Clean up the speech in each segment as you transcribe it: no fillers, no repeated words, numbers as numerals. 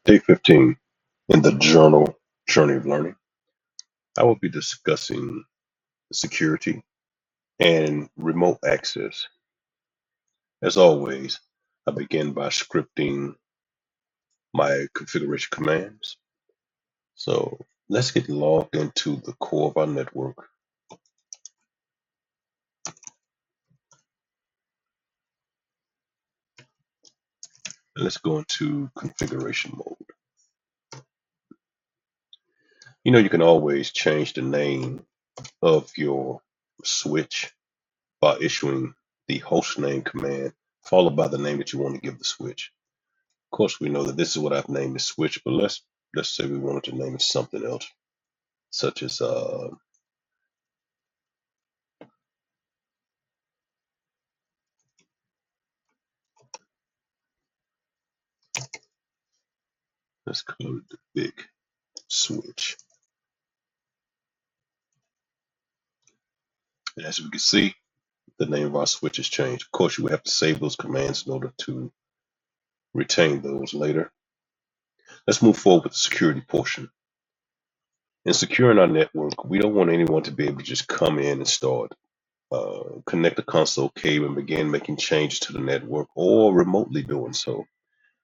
Day 15 in the journal Journey of Learning. I will be discussing security and remote access. As always, I begin by scripting my configuration commands. So let's get logged into the core of our network. And let's go into configuration mode. You can always change the name of your switch by issuing the host name command followed by the name that you want to give the switch. Of course, we know that this is what I've named the switch, but let's say we wanted to name it something else, such as let's call it the big switch. And as we can see, the name of our switch has changed. Of course, you would have to save those commands in order to retain those later. Let's move forward with the security portion. In securing our network, we don't want anyone to be able to just come in and start connect the console cable and begin making changes to the network or remotely doing so.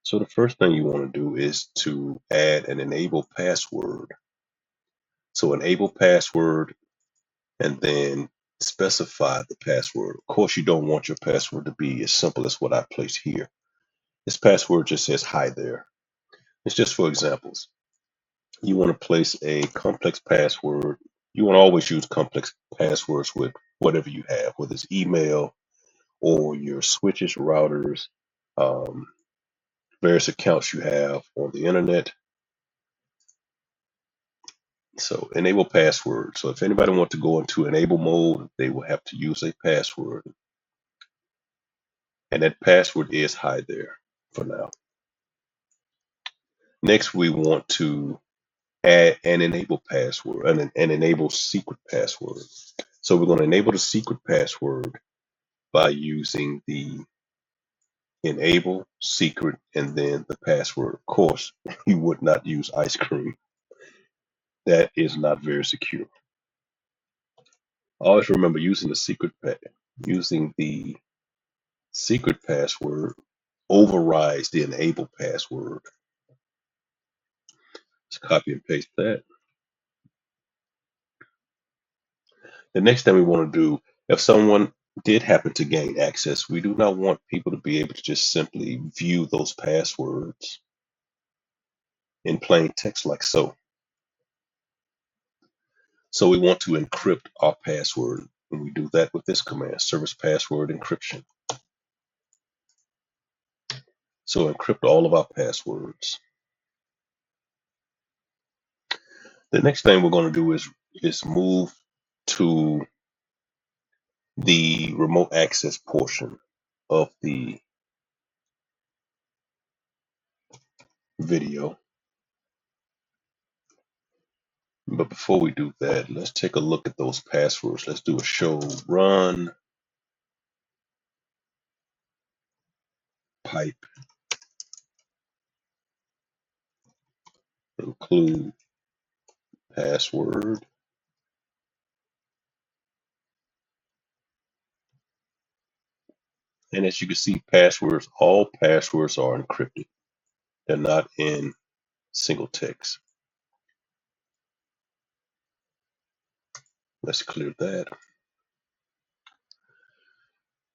So the first thing you want to do is to add an enable password. So enable password and then specify the password. Of course, you don't want your password to be as simple as what I placed here. This password just says hi there. It's just for examples. You want to place a complex password. You want to always use complex passwords with whatever you have, whether it's email or your switches, routers, um, various accounts you have on the internet. So enable password. So if anybody wants to go into enable mode, they will have to use a password. And that password is hi there for now. Next, we want to add an enable password, an enable secret password. So we're going to enable the secret password by using the enable secret and then the password. Of course, you would not use ice cream. That is not very secure. Always remember using the secret password overrides the enable password. Let's copy and paste that. The next thing we want to do, if someone did happen to gain access, we do not want people to be able to just simply view those passwords in plain text like so. So we want to encrypt our password, and we do that with this command, service password encryption. So encrypt all of our passwords. The next thing we're going to do is move to the remote access portion of the video. But before we do that, let's take a look at those passwords. Let's do a show run pipe include password. And as you can see, all passwords are encrypted. They're not in single text. Let's clear that.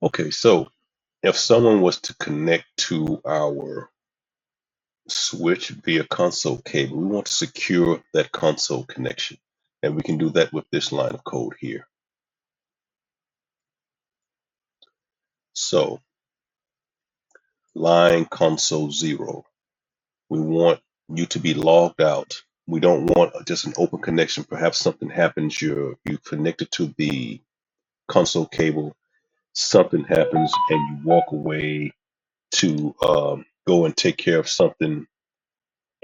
Okay, so if someone was to connect to our switch via console cable, we want to secure that console connection. And we can do that with this line of code here. So line console 0. We want you to be logged out. We don't want just an open connection. Perhaps something happens, you connected to the console cable, something happens, and you walk away to go and take care of something,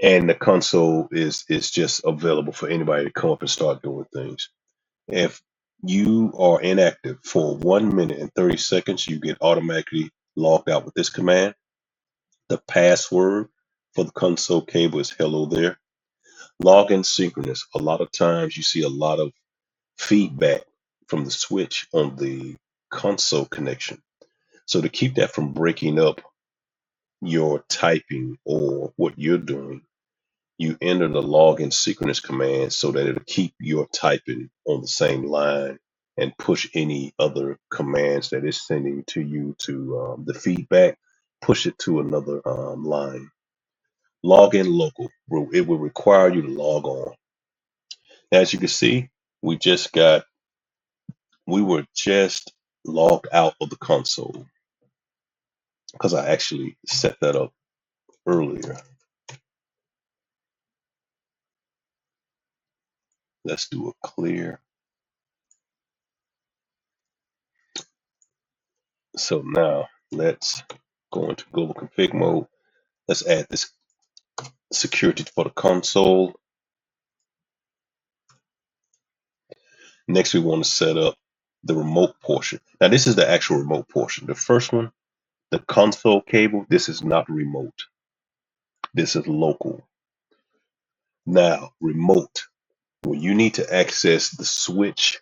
and the console is just available for anybody to come up and start doing things. If you are inactive for 1 minute and 30 seconds, you get automatically logged out with this command. The password for the console cable is hello there. Login synchronous. A lot of times you see a lot of feedback from the switch on the console connection. So to keep that from breaking up your typing or what you're doing, you enter the login synchronous command so that it'll keep your typing on the same line and push any other commands that it's sending to you to the feedback, push it to another line. Login local. It will require you to log on. As you can see, we just got, we were just logged out of the console because I actually set that up earlier. Let's do a clear. So now let's go into global config mode. Let's add this security for the console. Next, we want to set up the remote portion. Now, this is the actual remote portion. The first one, the console cable, this is not remote. This is local. Now, remote, when you need to access the switch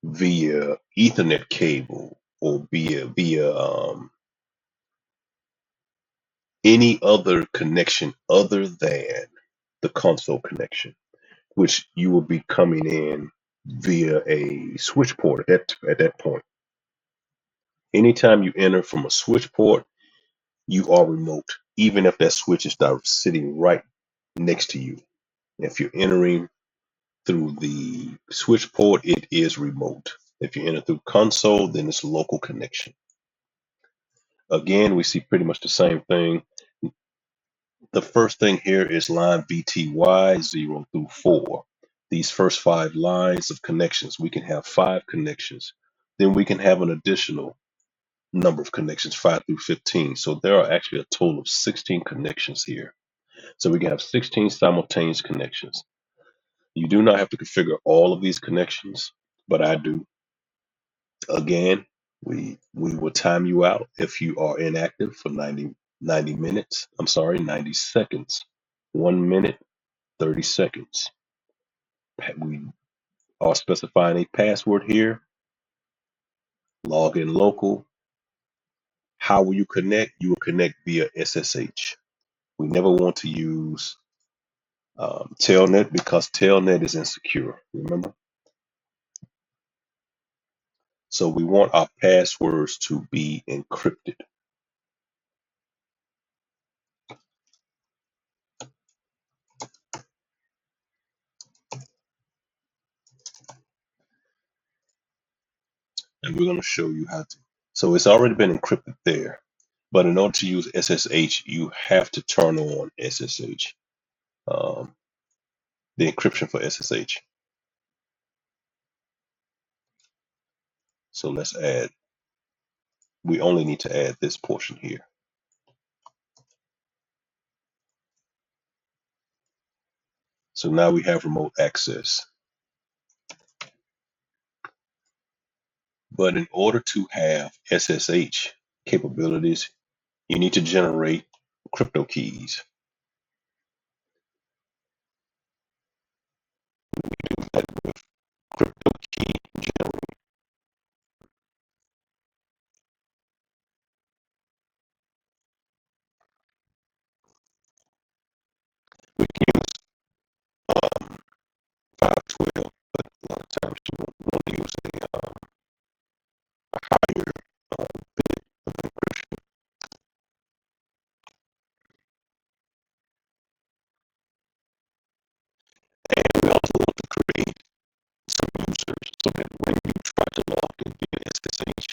via Ethernet cable or via any other connection other than the console connection, which you will be coming in via a switch port at that point. Anytime you enter from a switch port, you are remote, even if that switch is sitting right next to you. If you're entering through the switch port, it is remote. If you enter through console, then it's local connection. Again, we see pretty much the same thing. The first thing here is line VTY 0 through 4. These first 5 lines of connections, we can have 5 connections. Then we can have an additional number of connections, 5 through 15. So there are actually a total of 16 connections here. So we can have 16 simultaneous connections. You do not have to configure all of these connections, but I do. Again, we will time you out if you are inactive for 90 minutes. I'm sorry, 90 seconds. 1 minute, 30 seconds. We are specifying a password here. Log in local. How will you connect? You will connect via SSH. We never want to use Telnet because Telnet is insecure. Remember? So we want our passwords to be encrypted. And we're going to show you how to. So it's already been encrypted there. But in order to use SSH, you have to turn on SSH, the encryption for SSH. So let's add, we only need to add this portion here. So now we have remote access. But in order to have SSH capabilities, you need to generate crypto keys. That with crypto key generator. We can use 512, but a lot of times you want to use a higher bit of encryption. And we also want to create some users so that when you try to log in via SSH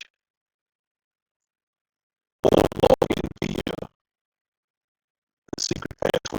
or log in via the secret password,